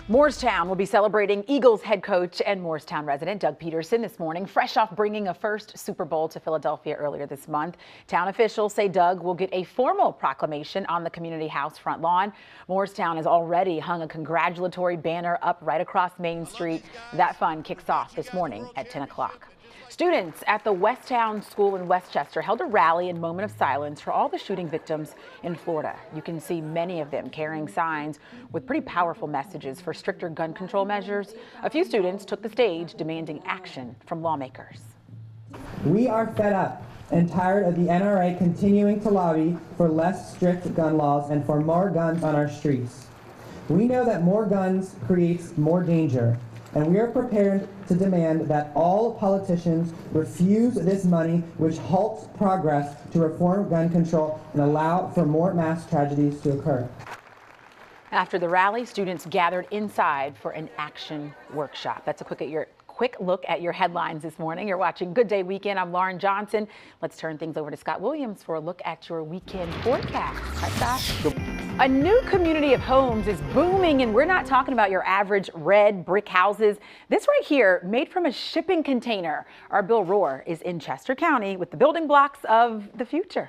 Moorestown will be celebrating Eagles head coach and Moorestown resident Doug Peterson this morning, fresh off bringing a first Super Bowl to Philadelphia earlier this month. Town officials say Doug will get a formal proclamation on the community house front lawn. Moorestown has already hung a congratulatory banner up right across Main Street. That fun kicks off this morning at 10 o'clock. Students at the Westtown School in Westchester held a rally and moment of silence for all the shooting victims in Florida. You can see many of them carrying signs with pretty powerful messages for stricter gun control measures. A few students took the stage demanding action from lawmakers. We are fed up and tired of the NRA continuing to lobby for less strict gun laws and for more guns on our streets. We know that more guns creates more danger, and we are prepared to demand that all politicians refuse this money which halts progress to reform gun control and allow for more mass tragedies to occur. After the rally, students gathered inside for an action workshop. That's a quick look at your headlines this morning. You're watching Good Day Weekend. I'm Lauren Johnson. Let's turn things over to Scott Williams for a look at your weekend forecast. Hi, Scott. A new community of homes is booming, and we're not talking about your average red brick houses. This right here, made from a shipping container. Our Bill Rohr is in Chester County with the building blocks of the future.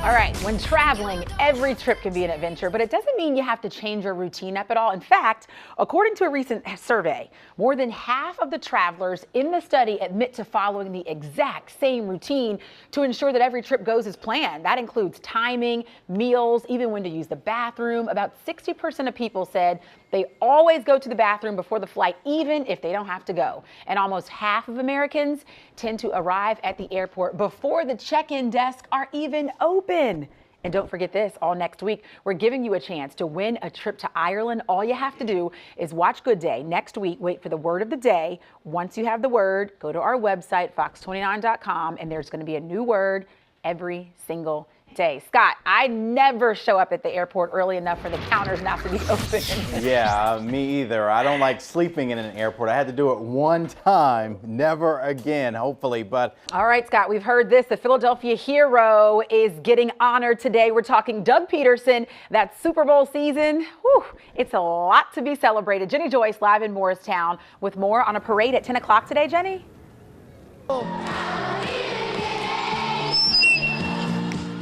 All right, when traveling, every trip can be an adventure, but it doesn't mean you have to change your routine up at all. In fact, according to a recent survey, more than half of the travelers in the study admit to following the exact same routine to ensure that every trip goes as planned. That includes timing, meals, even when to use the bathroom. About 60% of people said they always go to the bathroom before the flight, even if they don't have to go. And almost half of Americans tend to arrive at the airport before the check-in desks are even open. And don't forget this, all next week, we're giving you a chance to win a trip to Ireland. All you have to do is watch Good Day next week. Wait for the word of the day. Once you have the word, go to our website, fox29.com, and there's going to be a new word every single day. Scott, I never show up at the airport early enough for the counters not to be open. Yeah, me either. I don't like sleeping in an airport. I had to do it one time, never again, hopefully. But all right, Scott, we've heard this. The Philadelphia hero is getting honored today. We're talking Doug Peterson. That Super Bowl season, whew, it's a lot to be celebrated. Jenny Joyce live in Moorestown with more on a parade at 10 o'clock today, Jenny.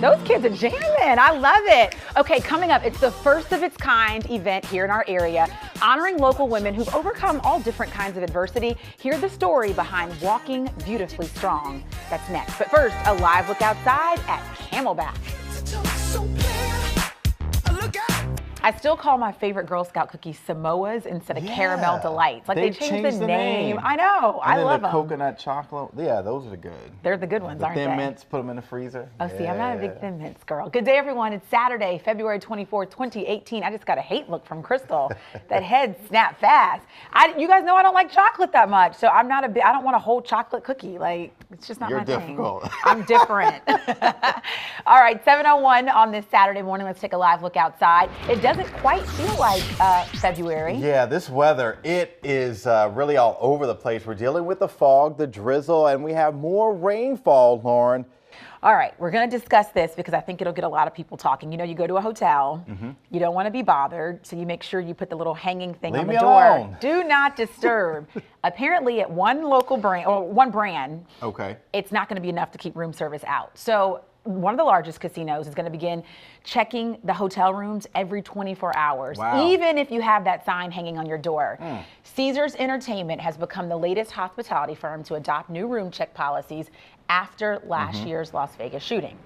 Those kids are jamming. I love it. Okay, coming up, it's the first of its kind event here in our area, honoring local women who've overcome all different kinds of adversity. Hear the story behind Walking Beautifully Strong. That's next. But first, a live look outside at Camelback. I still call my favorite Girl Scout cookies Samoas instead of Caramel Delights. Like they changed the name. I know. I love them. Coconut chocolate. Yeah, those are good. They're the good ones, aren't they? Thin Mints, put them in the freezer. Oh, see, I'm not a big Thin Mints girl. Good day, everyone. It's Saturday, February 24th, 2018. I just got a hate look from Crystal. That head snapped fast. You guys know I don't like chocolate that much, so I don't want a whole chocolate cookie. Like, it's just not my thing. You're difficult. I'm different. All right, 7:01 on this Saturday morning. Let's take a live look outside. It doesn't quite feel like February. Yeah, this weather, it is really all over the place. We're dealing with the fog, the drizzle, and we have more rainfall, Lauren. All right, we're going to discuss this because I think it'll get a lot of people talking. You know, you go to a hotel, you don't want to be bothered, so you make sure you put the little hanging thing on the door. Alone. Do not disturb. Apparently at one local brand, or one brand, it's not going to be enough to keep room service out. So one of the largest casinos is going to begin checking the hotel rooms every 24 hours, even if you have that sign hanging on your door. Caesars Entertainment has become the latest hospitality firm to adopt new room check policies after last year's Las Vegas shooting.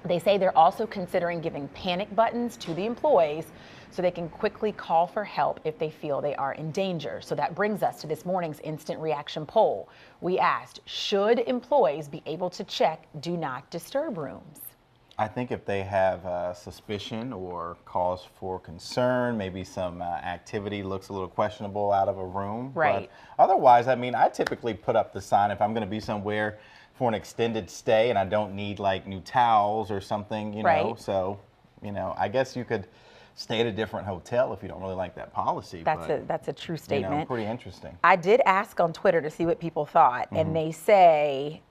They say they're also considering giving panic buttons to the employees so they can quickly call for help if they feel they are in danger. So that brings us to this morning's instant reaction poll. We asked, should employees be able to check do not disturb rooms? I think if they have suspicion or cause for concern, maybe some activity looks a little questionable out of a room. Right. But otherwise, I mean, I typically put up the sign if I'm going to be somewhere for an extended stay and I don't need like new towels or something, you know. So, you know, I guess you could stay at a different hotel if you don't really like that policy. That's a true statement. You know, pretty interesting. I did ask on Twitter to see what people thought, and they say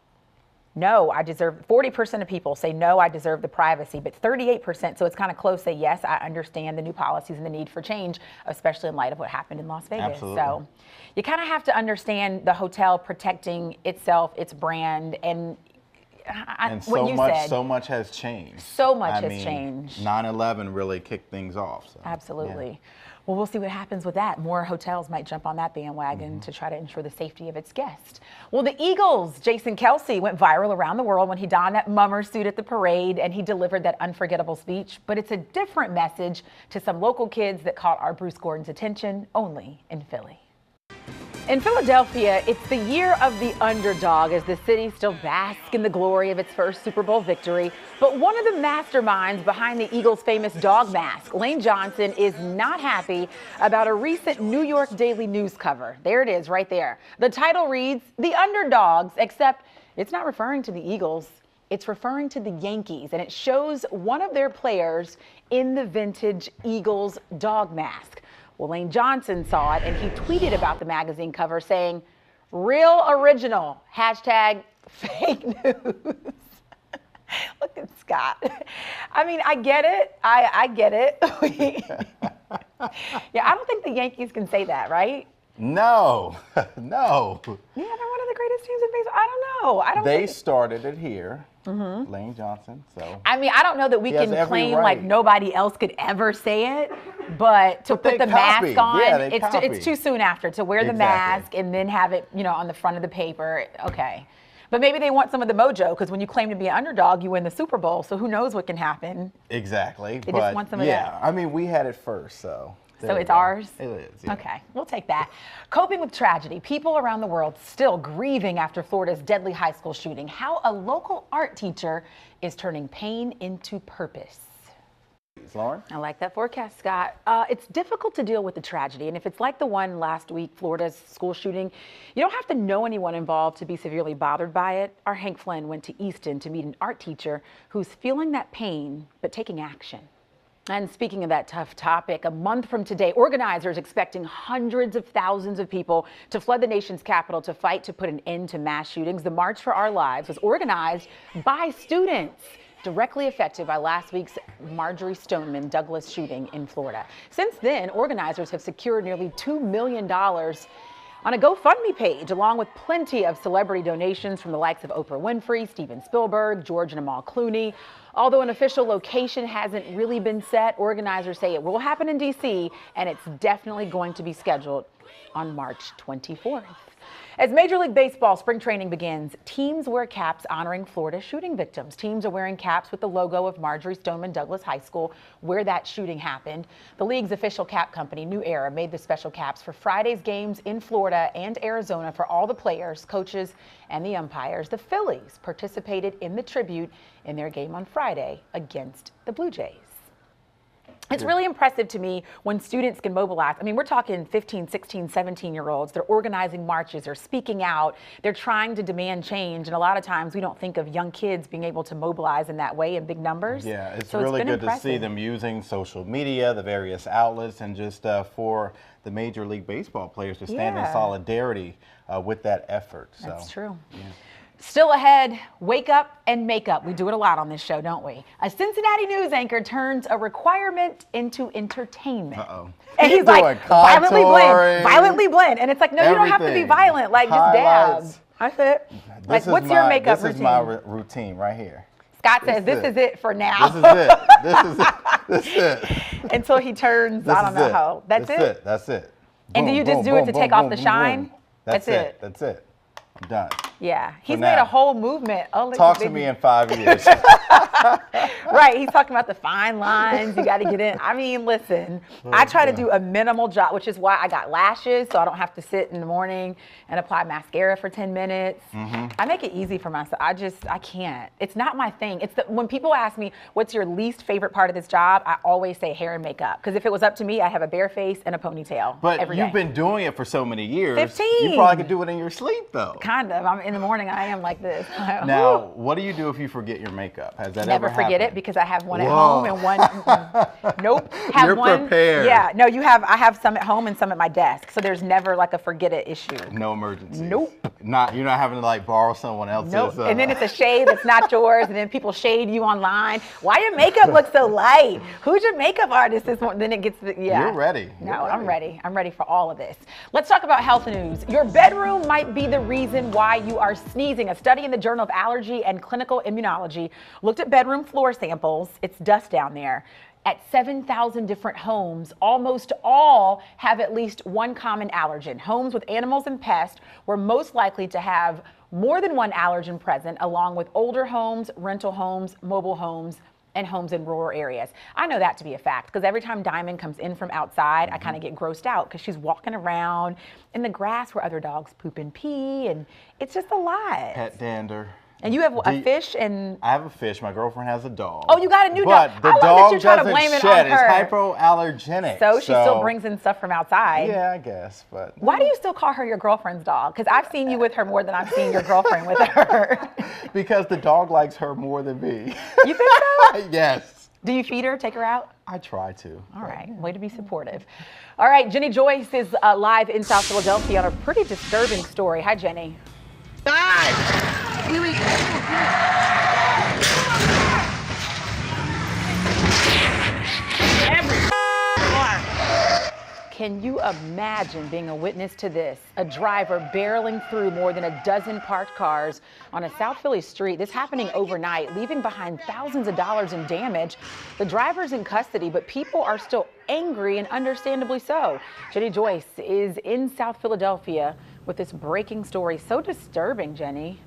no, I deserve, 40% of people say no, I deserve the privacy, but 38%, so it's kind of close, say yes, I understand the new policies and the need for change, especially in light of what happened in Las Vegas. Absolutely. So you kind of have to understand the hotel protecting itself, its brand, and what you said. So much has changed. So much has changed. 9/11 really kicked things off. So, Absolutely. yeah. Well, we'll see what happens with that. More hotels might jump on that bandwagon to try to ensure the safety of its guests. Well, the Eagles, Jason Kelce, went viral around the world when he donned that mummer suit at the parade and he delivered that unforgettable speech. But it's a different message to some local kids that caught our Bruce Gordon's attention only in Philly. In Philadelphia, it's the year of the underdog as the city still basks in the glory of its first Super Bowl victory. But one of the masterminds behind the Eagles' famous dog mask, Lane Johnson, is not happy about a recent New York Daily News cover. There it is right there. The title reads, "The Underdogs," except it's not referring to the Eagles. It's referring to the Yankees, and it shows one of their players in the vintage Eagles dog mask. Well, Lane Johnson saw it and he tweeted about the magazine cover saying, "Real original, hashtag fake news." Look at Scott. I mean, I get it. I get it. Yeah, I don't think the Yankees can say that, right? No, no. Yeah, they're one of the greatest teams in baseball. I don't know. They started it here, Lane Johnson. So I mean, I don't know that we can claim like nobody else could ever say it, but to put the mask on, it's too soon after to wear the mask and then have it, on the front of the paper. Okay. But maybe they want some of the mojo because when you claim to be an underdog, you win the Super Bowl. So who knows what can happen? Exactly. They just want some of that. I mean, we had it first, so. So it's ours? It is, yeah. Okay, we'll take that. Coping with tragedy, people around the world still grieving after Florida's deadly high school shooting. How a local art teacher is turning pain into purpose. Lauren? I like that forecast, Scott. It's difficult to deal with the tragedy, and if it's like the one last week, Florida's school shooting, you don't have to know anyone involved to be severely bothered by it. Our Hank Flynn went to Easton to meet an art teacher who's feeling that pain, but taking action. And speaking of that tough topic, a month from today, organizers expecting hundreds of thousands of people to flood the nation's capital to fight to put an end to mass shootings. The March for Our Lives was organized by students directly affected by last week's Marjory Stoneman Douglas shooting in Florida. Since then, organizers have secured nearly $2 million on a GoFundMe page, along with plenty of celebrity donations from the likes of Oprah Winfrey, Steven Spielberg, George and Amal Clooney. Although an official location hasn't really been set, organizers say it will happen in D.C., and it's definitely going to be scheduled on March 24th. As Major League Baseball spring training begins, teams wear caps honoring Florida shooting victims. Teams are wearing caps with the logo of Marjory Stoneman Douglas High School, where that shooting happened. The league's official cap company, New Era, made the special caps for Friday's games in Florida and Arizona for all the players, coaches, and the umpires. The Phillies participated in the tribute in their game on Friday against the Blue Jays. It's really impressive to me when students can mobilize. I mean, we're talking 15, 16, 17-year-olds. They're organizing marches. They're speaking out. They're trying to demand change. And a lot of times we don't think of young kids being able to mobilize in that way in big numbers. Yeah, it's really good to see them using social media, the various outlets, and just for the Major League Baseball players to stand in solidarity with that effort. So, that's true. Yeah. Still ahead, wake up and make up. We do it a lot on this show, don't we? A Cincinnati news anchor turns a requirement into entertainment. Uh-oh. And he's like, violently blend. And it's like, no, you don't have to be violent. Like, just dab. That's it. Like, what's your makeup routine? This is my routine right here. Scott says, this is it for now. This is it. This is it. This is it. Until he turns, I don't know how. That's it? That's it. And do you just do it to take off the shine? That's it. That's it. I'm done. Yeah, he's made a whole movement. Talk to me in 5 years. Right, he's talking about the fine lines. You got to get in. I mean, listen, I try to do a minimal job, which is why I got lashes, so I don't have to sit in the morning and apply mascara for 10 minutes. I make it easy for myself. I can't. It's not my thing. It's when people ask me, what's your least favorite part of this job? I always say hair and makeup. Because if it was up to me, I'd have a bare face and a ponytail. But you've been doing it for so many years. 15. You probably could do it in your sleep, though. Kind of. In the morning, I am like this. Now, what do you do if you forget your makeup? Has that never forget it happened. because I have one at Whoa. home and one. Nope. Have You're one. prepared. Yeah. No, you have. I have some at home and some at my desk. So there's never like a forget it issue. No emergencies. Nope. You're not having to like borrow someone else's. Nope. And then it's a shade that's not yours, and then people shade you online. Why your makeup looks so light? Who's your makeup artist this morning? Then it gets yeah. You're ready. No, I'm ready. I'm ready for all of this. Let's talk about health news. Your bedroom might be the reason why you are sneezing. A study in the Journal of Allergy and Clinical Immunology looked at bedroom floor samples. It's dust down there. At 7,000 different homes, almost all have at least one common allergen. Homes with animals and pests were most likely to have more than one allergen present, along with older homes, rental homes, mobile homes, and homes in rural areas. I know that to be a fact because every time Diamond comes in from outside, I kind of get grossed out because she's walking around in the grass where other dogs poop and pee, and it's just a lot. Pet dander. And you have a fish and... I have a fish. My girlfriend has a dog. Oh, you got a new dog. But the I love that dog you're trying to doesn't blame it shed. on her. It's hypoallergenic. So she still brings in stuff from outside. Yeah, I guess, but... Why do you still call her your girlfriend's dog? Because I've seen you with her more than I've seen your girlfriend with her. Because the dog likes her more than me. You think so? Yes. Do you feed her, take her out? I try to. All right, way to be supportive. All right, Jenny Joyce is live in South Philadelphia on a pretty disturbing story. Hi, Jenny. Can you imagine being a witness to this? A driver barreling through more than a dozen parked cars on a South Philly street. This happening overnight, leaving behind thousands of dollars in damage. The driver's in custody, but people are still angry, and understandably so. Jenny Joyce is in South Philadelphia with this breaking story. So disturbing, Jenny.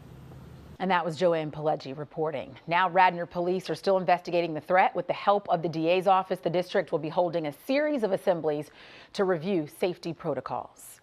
And that was Joanne Pileggi reporting. Now Radnor police are still investigating the threat. With the help of the DA's office, the district will be holding a series of assemblies to review safety protocols.